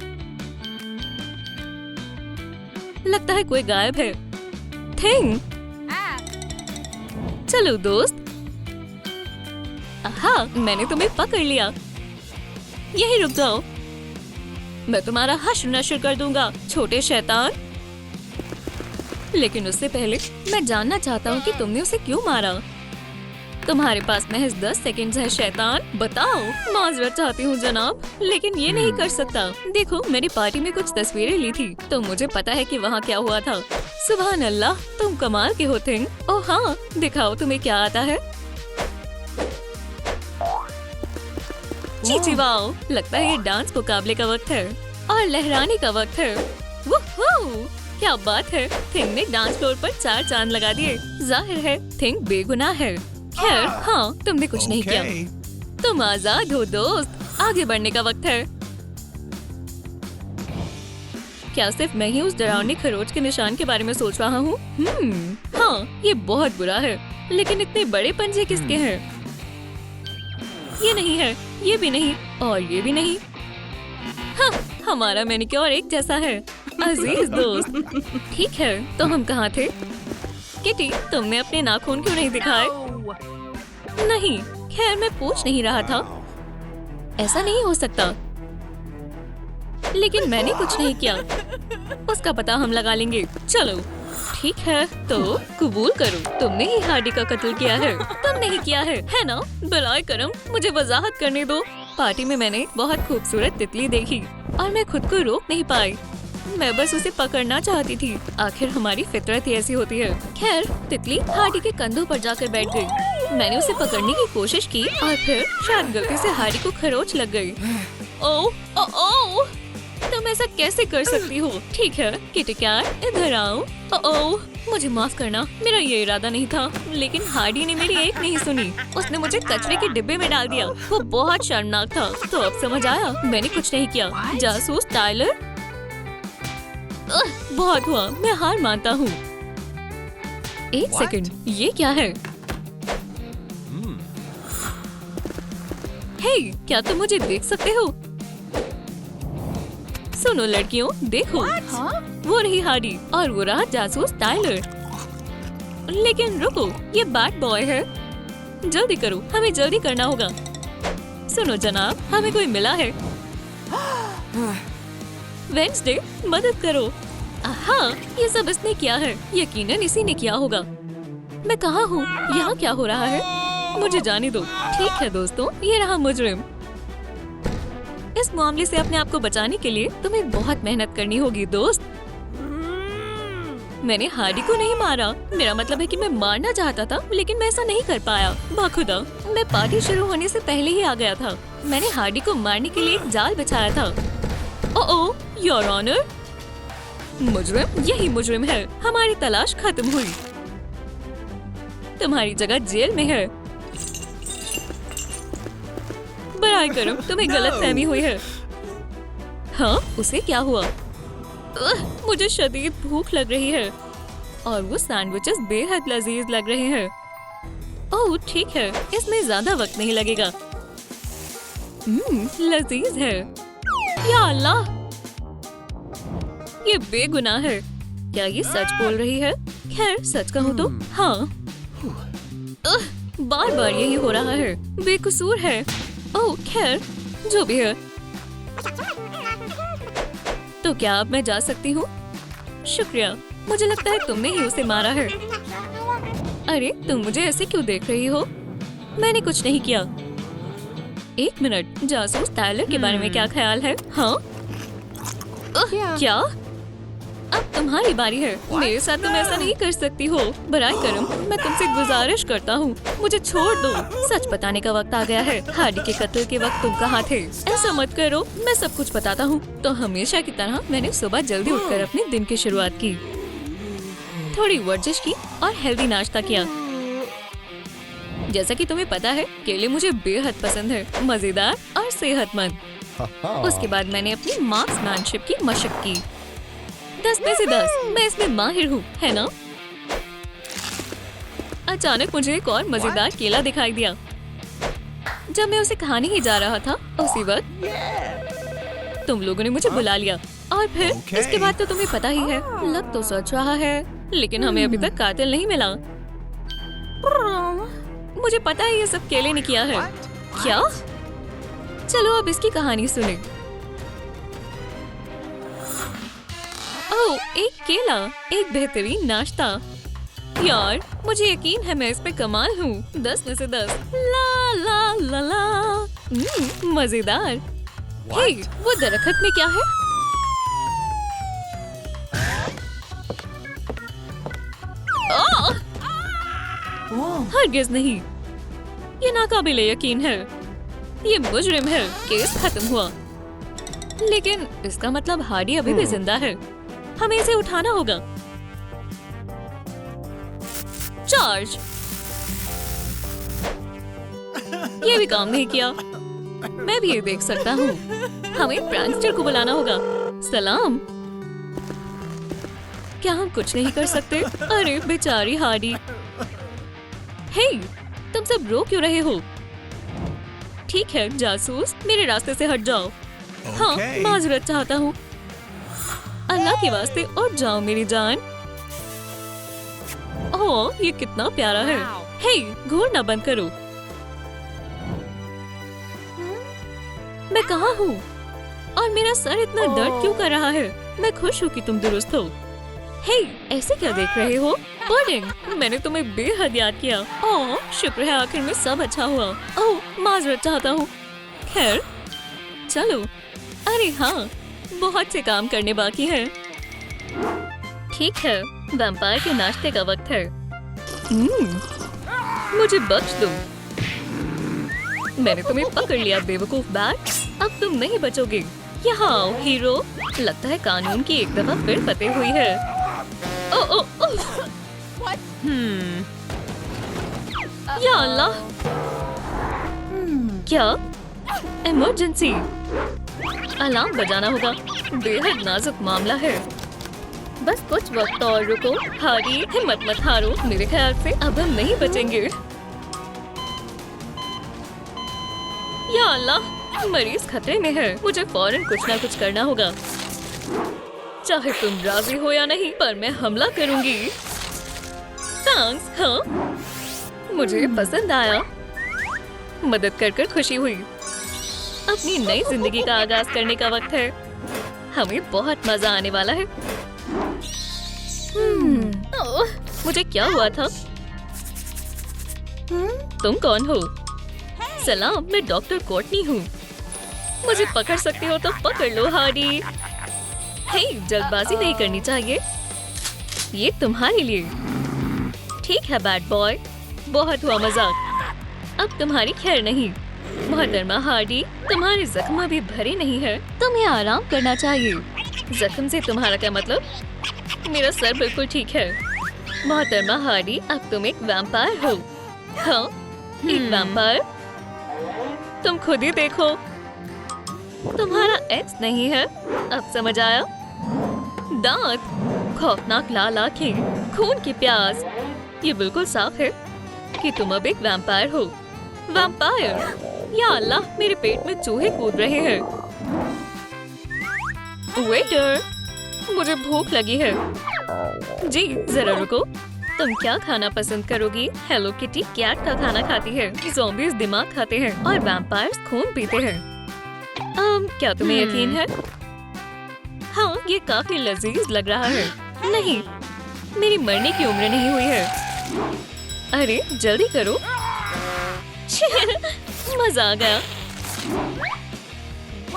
लगता है कोई गायब है। थिंग, चलो दोस्त। हाँ, मैंने तुम्हें पकड़ लिया। यही रुक जाओ, मैं तुम्हारा हश्र नश्र कर दूंगा, छोटे शैतान। लेकिन उससे पहले मैं जानना चाहता हूँ कि तुमने उसे क्यों मारा। तुम्हारे पास महज 10 सेकंड्स है शैतान, बताओ। माजरत चाहती हूँ जनाब, लेकिन ये नहीं कर सकता। देखो, मैंने पार्टी में कुछ तस्वीरें ली थी, तो मुझे पता है कि वहाँ क्या हुआ था। सुभान अल्लाह, तुम कमाल के हो थिंग। ओह हाँ, दिखाओ तुम्हें क्या आता है। चीची वाओ, लगता है ये डांस मुकाबले का वक्त है और लहराने का वक्त है। वुहू, क्या बात है। थिंग ने डांस फ्लोर पर 4 चांद लगा दिए। जाहिर है थिंग बेगुनाह है। खैर, हाँ, तुमने कुछ नहीं किया। तुम आजाद हो दोस्त, आगे बढ़ने का वक्त है। क्या सिर्फ मैं ही उस डरावनी खरोच के निशान के बारे में सोच रहा हूँ? हाँ, ये बहुत बुरा है, लेकिन इतने बड़े पंजे किसके हैं? ये नहीं है, ये भी नहीं, और ये भी नहीं। हाँ, हमारा मैनिक्योर एक जैसा है। अजीज दोस्त, ठीक है, तो हम कहाँ थे? किटी, तुमने अपने नाखून क्यों नहीं दिखाए? नहीं, खैर मैं पूछ नहीं रहा था। ऐसा नहीं हो सकता। लेकिन मैंने कुछ नहीं किया। उसका पता हम लगा लेंगे। चलो, ठीक है, तो कबूल करो, तुमने ही हार्डी का कत्ल किया है। तुमने ही किया है ना? बराए करम, मुझे वजाहत करने दो। पार्टी में मैंने बहुत खूबसूरत तितली देखी और मैं खुद को रोक नहीं पाई। मैं बस उसे पकड़ना चाहती थी। आखिर हमारी फितरत ही ऐसी होती है। खैर, तितली हार्डी के कंधों पर जाकर बैठ गई। मैंने उसे पकड़ने की कोशिश की और फिर शायद गलती से हार्डी को खरोच लग गई। ओह ओह, तुम ऐसा कैसे कर सकती हो? ठीक है किटी कैट, इधर आओ। ओह, मुझे माफ करना, मेरा ये इरादा नहीं था। लेकिन हार्डी ने मेरी एक नहीं सुनी। उसने मुझे कचरे के डिब्बे में डाल दिया। वो बहुत शर्मनाक था। तो अब समझ आया, मैंने कुछ नहीं किया। जासूस टाइलर, बहुत हुआ, मैं हार मानता हूँ। एक सेकंड, ये क्या है? हे, क्या तुम मुझे देख सकते हो? सुनो लड़कियों, देखो, वो रही हार्डी और वो रहा जासूस टाइलर। लेकिन रुको, ये बैड बॉय है। जल्दी करो, हमें जल्दी करना होगा। सुनो जनाब, हमें कोई मिला है। वेंसडे, मदद करो। हाँ, ये सब इसने किया है। यकीनन इसी ने किया होगा। मैं कहाँ हूँ? यहाँ क्या हो रहा है? मुझे जाने दो। ठीक है दोस्तों, ये रहा मुजरिम। इस मामले से अपने आप को बचाने के लिए तुम्हें बहुत मेहनत करनी होगी दोस्त। मैंने हार्डी को नहीं मारा। मेरा मतलब है कि मैं मारना चाहता था, लेकिन मैं ऐसा नहीं कर पाया। बाखुदा, मैं पार्टी शुरू होने से पहले ही आ गया था। मैंने हार्डी को मारने के लिए एक जाल बिछाया था। ओह, योर ऑनर, मुजरिम यही मुजरिम है। हमारी तलाश खत्म हुई। तुम्हारी जगह जेल में है। बराए करम, तुम्हें गलतफहमी हुई है। हाँ, उसे क्या हुआ? मुझे शदीद भूख लग रही है और वो सैंडविचेस बेहद लजीज लग रहे हैं। ओह ठीक है, इसमें ज्यादा वक्त नहीं लगेगा। लजीज है। या अल्लाह, ये बेगुनाह है। क्या ये सच बोल रही है? खैर, सच कहूँ तो हाँ। बार बार यही हो रहा है। बेकसूर है। ओह खैर, जो भी है। तो क्या अब मैं जा सकती हूँ? शुक्रिया। मुझे लगता है तुमने ही उसे मारा है। अरे तुम मुझे ऐसे क्यों देख रही हो? मैंने कुछ नहीं किया। एक मिनट, जासूस टायलर के बारे में क्या ख्याल है? हाँ? क्या? अब तुम्हारी बारी है। मेरे साथ तुम ऐसा नहीं कर सकती हो। बराए करम, मैं तुमसे गुजारिश करता हूँ, मुझे छोड़ दो। सच बताने का वक्त आ गया है। हार्डी के कत्ल के वक्त तुम कहाँ थे? ऐसा मत करो, मैं सब कुछ बताता हूँ। तो हमेशा की तरह मैंने सुबह जल्दी उठकर अपने दिन की शुरुआत की। थोड़ी वर्जिश की और हेल्दी नाश्ता किया। जैसा कि तुम्हें पता है, केले मुझे बेहद पसंद है, मजेदार और सेहतमंद। उसके बाद मैंने अपनी मार्क्समैनशिप की मशक की। 10 में से 10, मैं इसमें माहिर हूँ, है ना? अचानक मुझे एक और मजेदार केला दिखाई दिया। जब मैं उसे खाने ही जा रहा था, उसी वक्त तुम लोगों ने मुझे बुला लिया। और फिर इसके बाद तो तुम्हें पता ही है, लग तो सोच रहा है, लेकिन हमें अभी तक कातिल नहीं मिला। मुझे पता है ये सब केले ने किया है। क्या? चलो अब इसकी कहानी सुने। ओह, एक केला, एक बेहतरीन नाश्ता। यार, मुझे यकीन है मैं इस पे कमाल हूँ। 10 में से 10। ला ला ला ला। मजेदार। हे, वो दरख्त में क्या है? हरगिज़ नहीं, ये नाकाबिले यकीन है। ये मुजरिम है। केस खत्म हुआ। लेकिन इसका मतलब हार्डी अभी भी जिंदा है। हमें इसे उठाना होगा। चार्ज। ये भी काम नहीं किया। मैं भी ये देख सकता हूँ। हमें प्रैंकस्टर को बुलाना होगा। सलाम। क्या हम कुछ नहीं कर सकते? अरे बेचारी हार्डी। हे, तुम सब रो क्यों रहे हो? ठीक है जासूस, मेरे रास्ते से हट जाओ। हाँ, माजरत चाहता हूँ। अल्लाह के वास्ते उठ जाओ मेरी जान। ओह, ये कितना प्यारा है। हे, घूरना बंद करो। मैं कहाँ हूँ? और मेरा सर इतना दर्द क्यों कर रहा है? मैं खुश हूँ कि तुम दुरुस्त हो। हे, ऐसे क्या देख रहे हो? पुडिंग, मैंने तुम्हें बेहद याद किया। ओह, शुक्र है आखिर में सब अच्छा हुआ। ओह, माजरत चाहता हूँ। खैर, चलो। अरे हाँ, बहुत से काम करने बाकी है। ठीक है, वैम्पायर के नाश्ते का वक्त है। मुझे बख्श दो। मैंने तुम्हें पकड़ लिया बेवकूफ बैट। अब तुम नहीं बचोगे। यहाँ आओ हीरो। लगता है कानून की एक दफा फिर फतेह हुई है। ओ, ओ, ओ। या अल्लाह। क्या? इमरजेंसी। अलार्म बजाना होगा। बेहद नाजुक मामला है। बस कुछ वक्त और रुको। हारी, हिम्मत मत हारो। मेरे ख्याल से अब हम नहीं बचेंगे। या अल्लाह, मरीज खतरे में है। मुझे फौरन कुछ ना कुछ करना होगा। चाहे तुम राजी हो या नहीं, पर मैं हमला करूंगी। थैंक्स। हाँ, मुझे पसंद आया। मदद कर खुशी हुई। अपनी नई जिंदगी का आगाज करने का वक्त है। हमें बहुत मजा आने वाला है। मुझे क्या हुआ था? तुम कौन हो? सलाम, मैं डॉक्टर कोर्टनी हूँ। मुझे पकड़ सकती हो तो पकड़ लो हार्डी। हे, जल्दबाजी नहीं करनी चाहिए। ये तुम्हारे लिए। ठीक है बैड बॉय, बहुत हुआ मजाक। अब तुम्हारी खैर नहीं। मोहतरमा हार्डी, तुम्हारे जख्म अभी भरे नहीं है। तुम्हें आराम करना चाहिए। जख्म से तुम्हारा क्या मतलब? मेरा सर बिल्कुल ठीक है। मोहतरमा हार्डी, अब तुम एक वैम्पायर हो। हाँ, एक वैम्पायर। तुम खुद ही देखो। तुम्हारा एक्स नहीं है। अब समझ आया? दांत, खौफनाक लाल आंखें, खून की प्यास। ये बिल्कुल साफ है कि तुम अब एक वैम्पायर हो। वैम्पायर? या अल्लाह, मेरे पेट में चूहे कूद रहे हैं। वेटर, मुझे भूख लगी है। जी, जरा रुको। तुम क्या खाना पसंद करोगी? हेलो किटी कैट का खाना खाती है, ज़ॉम्बीज़ दिमाग खाते हैं और वैम्पायर्स खून पीते हैं। क्या तुम्हें यकीन है? हाँ, ये काफी लजीज लग रहा है। नहीं, मेरी मरने की उम्र नहीं हुई है। अरे जल्दी करो। मजा आ गया।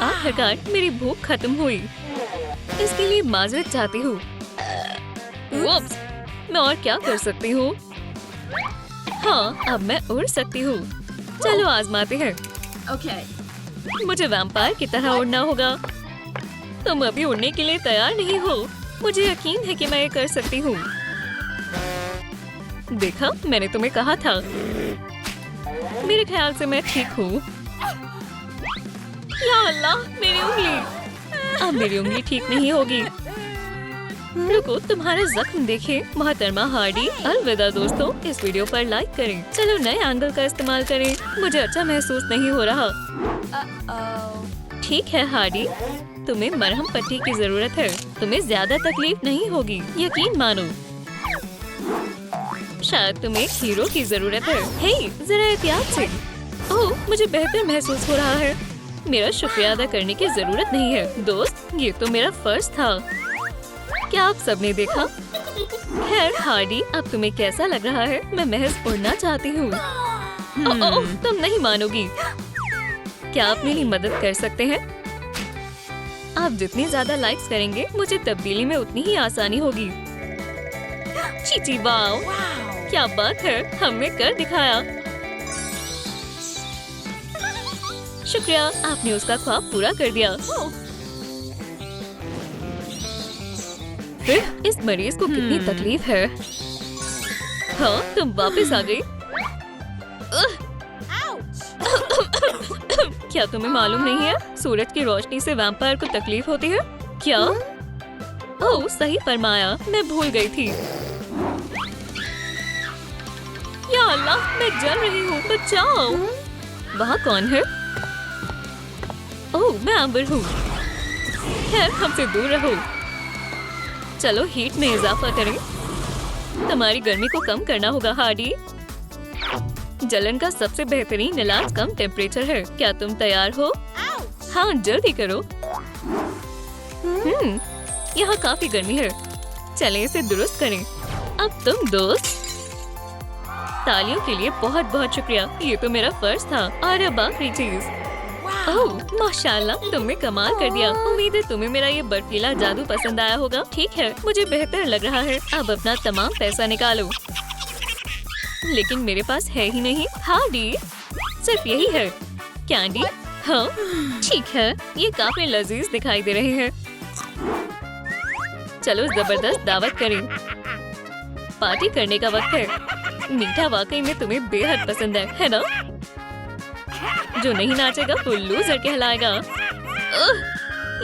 आखिरकार मेरी भूख खत्म हुई। इसके लिए माजरत चाहती हूँ। उप्स, मैं और क्या कर सकती हूँ? हाँ, अब मैं उड़ सकती हूँ। चलो आजमाते हैं। मुझे वैम्पायर की तरह उड़ना होगा। तुम अभी उड़ने के लिए तैयार नहीं हो। मुझे यकीन है कि मैं ये कर सकती हूँ। देखा, मैंने तुम्हें कहा था। मेरे ख्याल से मैं ठीक हूँ। या अल्लाह, मेरी उंगली। अब मेरी उंगली ठीक नहीं होगी। रुको, तुम्हारा जख्म देखें। मोहतरमा हार्डी, अलविदा दोस्तों। इस वीडियो पर लाइक करें। चलो नए एंगल का इस्तेमाल करें। मुझे अच्छा महसूस नहीं हो रहा। ठीक है हार्डी, तुम्हें मरहम पट्टी की जरूरत है। तुम्हें ज्यादा तकलीफ नहीं होगी, यकीन मानो। शायद तुम्हें एक हीरो की जरूरत है। हे, जरा एहतियात से। ओह, मुझे बेहतर महसूस हो रहा है। मेरा शुक्रिया अदा करने की जरूरत नहीं है दोस्त, ये तो मेरा फर्ज था। क्या आप सबने देखा? खैर हार्डी, अब तुम्हें कैसा लग रहा है? मैं महज उड़ना चाहती हूँ। ओह, तुम नहीं मानोगी। क्या आप मेरी मदद कर सकते हैं? आप जितनी ज्यादा लाइक्स करेंगे, मुझे तब्दीली में उतनी ही आसानी होगी। चीची वाओ, क्या बात है, हमने कर दिखाया। शुक्रिया, आपने उसका ख्वाब पूरा कर दिया। फिर इस मरीज को कितनी तकलीफ है। हाँ, तुम वापस आ गई। क्या तुम्हें मालूम नहीं है, सूरज की रोशनी से वैम्पायर को तकलीफ होती है? क्या? ओह, सही फरमाया, मैं भूल गई थी। या अल्लाह, मैं जल रही हूँ, बचाओ। वहाँ कौन है? ओह, मैं एम्बर हूँ। खैर, हमसे दूर रहो। चलो हीट में इजाफा करें। तुम्हारी गर्मी को कम करना होगा हार्डी। जलन का सबसे बेहतरीन इलाज कम टेम्परेचर है। क्या तुम तैयार हो? हाँ, जल्दी करो। यहाँ काफी गर्मी है। चलें इसे दुरुस्त करें। अब तुम दोस्त। तालियों के लिए बहुत बहुत शुक्रिया, ये तो मेरा फर्ज था। और अब आखिरी चीज। ओह माशाल्लाह, तुमने कमाल कर दिया। उम्मीद है तुम्हें मेरा ये बर्फीला जादू पसंद आया होगा। ठीक है, मुझे बेहतर लग रहा है। अब अपना तमाम पैसा निकालो। लेकिन मेरे पास है ही नहीं। हार्डी, सिर्फ यही है। कैंडी? हाँ ठीक है, ये काफी लजीज दिखाई दे रहे हैं। चलो जबरदस्त दावत करें। पार्टी करने का वक्त है। मीठा वाकई में तुम्हें बेहद पसंद है ना? जो नहीं नाचेगा वो लूजर कहलाएगा।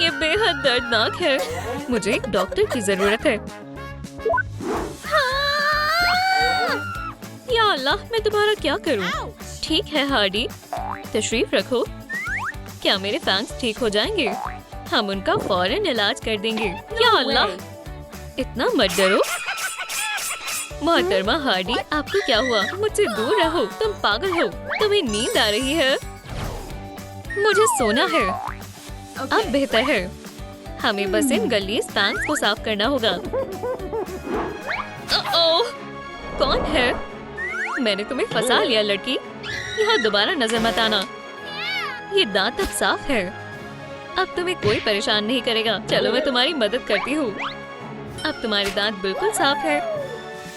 ये बेहद दर्दनाक है। मुझे एक डॉक्टर की जरूरत है। या अल्लाह, मैं तुम्हारा क्या करूं? ठीक है हार्डी, तशरीफ रखो। क्या मेरे फैंस ठीक हो जाएंगे? हम उनका फौरन इलाज कर देंगे। या अल्लाह, इतना मत डरो। मोहतरमा हार्डी, आपको क्या हुआ? मुझसे दूर रहो, तुम पागल हो। तुम्हें नींद आ रही है? मुझे सोना है। अब बेहतर है। हमें बस इन गलीज फैंस को साफ करना होगा। ओह, कौन है? मैंने तुम्हें फंसा लिया लड़की। यहाँ दोबारा नजर मत आना। ये दांत अब साफ है। अब तुम्हें कोई परेशान नहीं करेगा। चलो मैं तुम्हारी मदद करती हूँ। अब तुम्हारे दांत बिल्कुल साफ है।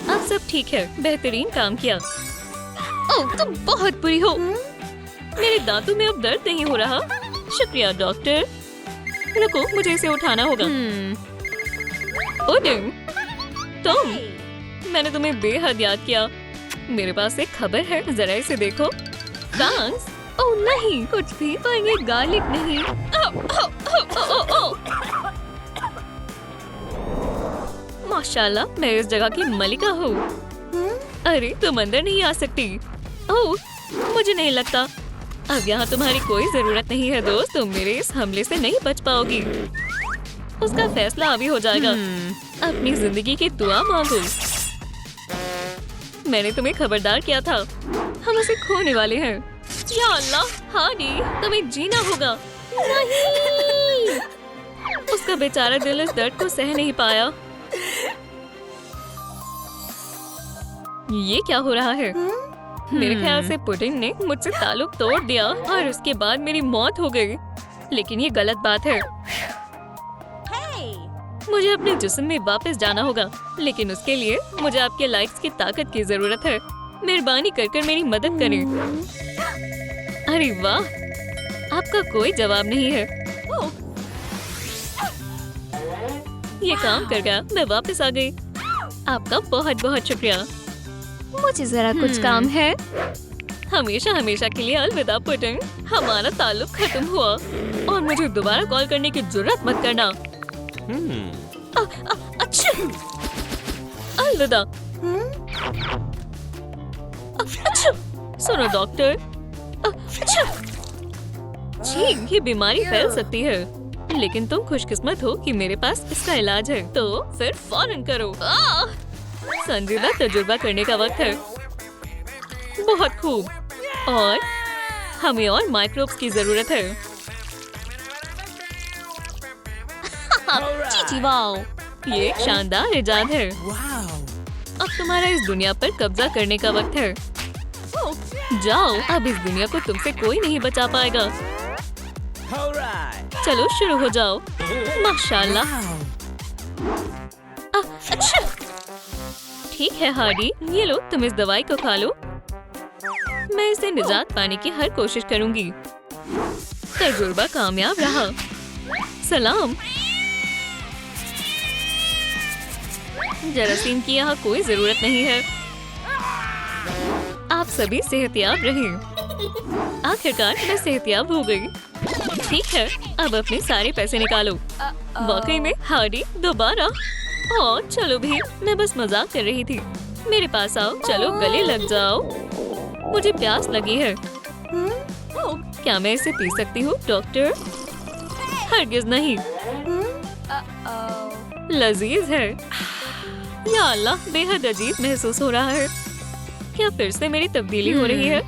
अब सब ठीक है। बेहतरीन काम किया। ओह, तुम बहुत बुरी हो। मेरे दांतों में अब दर्द नहीं हो रहा। शुक्रिया डॉक्टर। रुको, मुझे इसे उठाना होगा। ओह तुम, मैंने तुम्हें बेहद याद किया। मेरे पास एक खबर है, जरा इसे देखो। थैंक्स। ओह नहीं, कुछ भी, पर ये गार्लिक नहीं। माशाल्लाह, मैं इस जगह की मलिका हूँ। अरे तुम अंदर नहीं आ सकती। ओह, मुझे नहीं लगता। अब यहाँ तुम्हारी कोई जरूरत नहीं है दोस्त। तुम मेरे इस हमले से नहीं बच पाओगी। उसका फैसला अभी हो जाएगा। अपनी जिंदगी की दुआ मांगो। मैंने तुम्हें खबरदार किया था। हम उसे खोने वाले हैं। या अल्लाह, हार्डी, तुम्हें जीना होगा। नहीं। उसका बेचारा दिल इस दर्द को सह नहीं पाया। ये क्या हो रहा है? मेरे ख्याल से पुडिंग ने मुझसे ताल्लुक तोड़ दिया और उसके बाद मेरी मौत हो गई। लेकिन ये गलत बात है। मुझे अपने जिस्म में वापस जाना होगा, लेकिन उसके लिए मुझे आपके लाइक्स की ताकत की जरूरत है। मेहरबानी कर मेरी मदद करें। अरे वाह, आपका कोई जवाब नहीं है। ये काम कर गया। मैं वापस आ गई। आपका बहुत बहुत शुक्रिया। मुझे जरा कुछ काम है। हमेशा हमेशा के लिए अलविदा पुडिंग। हमारा ताल्लुक खत्म हुआ और मुझे दोबारा कॉल करने की जरूरत मत करना। अच्छा, अलविदा। अच्छा, सुनो डॉक्टर। अच्छा, जी, ये बीमारी फैल सकती है, लेकिन तुम खुशकिस्मत हो कि मेरे पास इसका इलाज है। तो फिर फौरन करो। संजीदा तजुर्बा करने का वक्त है। बहुत खूब। और हमें और माइक्रोब्स की जरूरत है। जी वाओ, ये एक शानदार इजाद है। अब तुम्हारा इस दुनिया पर कब्जा करने का वक्त है। जाओ, अब इस दुनिया को तुमसे कोई नहीं बचा पाएगा। चलो शुरू हो जाओ। माशाल्लाह। अच्छा, ठीक है हार्डी, ये लो, तुम इस दवाई को खा लो। मैं इसे निजात पाने की हर कोशिश करूंगी। तजुर्बा कामयाब रहा। सलाम। जरासीम की यहाँ कोई जरूरत नहीं है। आप सभी सेहतियाब रहें। आखिरकार मैं सेहतियाब हो गई। ठीक है, अब अपने सारे पैसे निकालो। वाकई में हार्डी, दोबारा। और चलो भी, मैं बस मजाक कर रही थी। मेरे पास आओ, चलो गले लग जाओ। मुझे प्यास लगी है। क्या मैं इसे पी सकती हूँ डॉक्टर? हरगिज नहीं। लजीज है। या अल्लाह, बेहद अजीब महसूस हो रहा है। क्या फिर से मेरी तब्दीली हो रही है?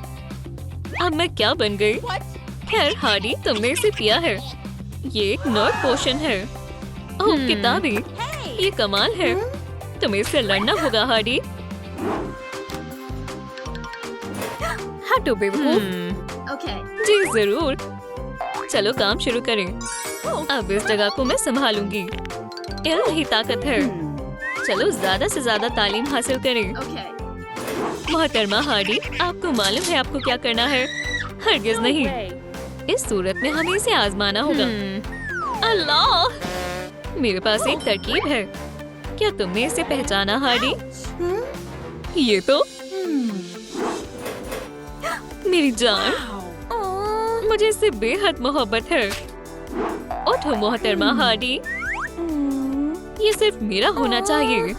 अब मैं क्या बन गई? खैर हार्डी, तुमने इसे पिया है। ये एक नर्व पोशन है। ओह, किताबी, ये कमाल है। तुम्हें इससे लड़ना होगा हार्डी। हटो बेवकूफ। जी जरूर। चलो काम शुरू करें। अब इस जगह को मैं संभालूंगी। इल्म ही ताकत है। चलो ज्यादा से ज्यादा तालीम हासिल करें। मोहतरमा हार्डी, आपको मालूम है आपको क्या करना है? हरगिज नहीं। इस सूरत में हमें इसे आजमाना होगा। अल्लाह, मेरे पास एक तरकीब है। क्या तुमने इसे पहचाना हार्डी? ये तो मेरी जान, मुझे इससे बेहद मोहब्बत है। उठो मोहतरमा हार्डी, ये सिर्फ मेरा होना चाहिए।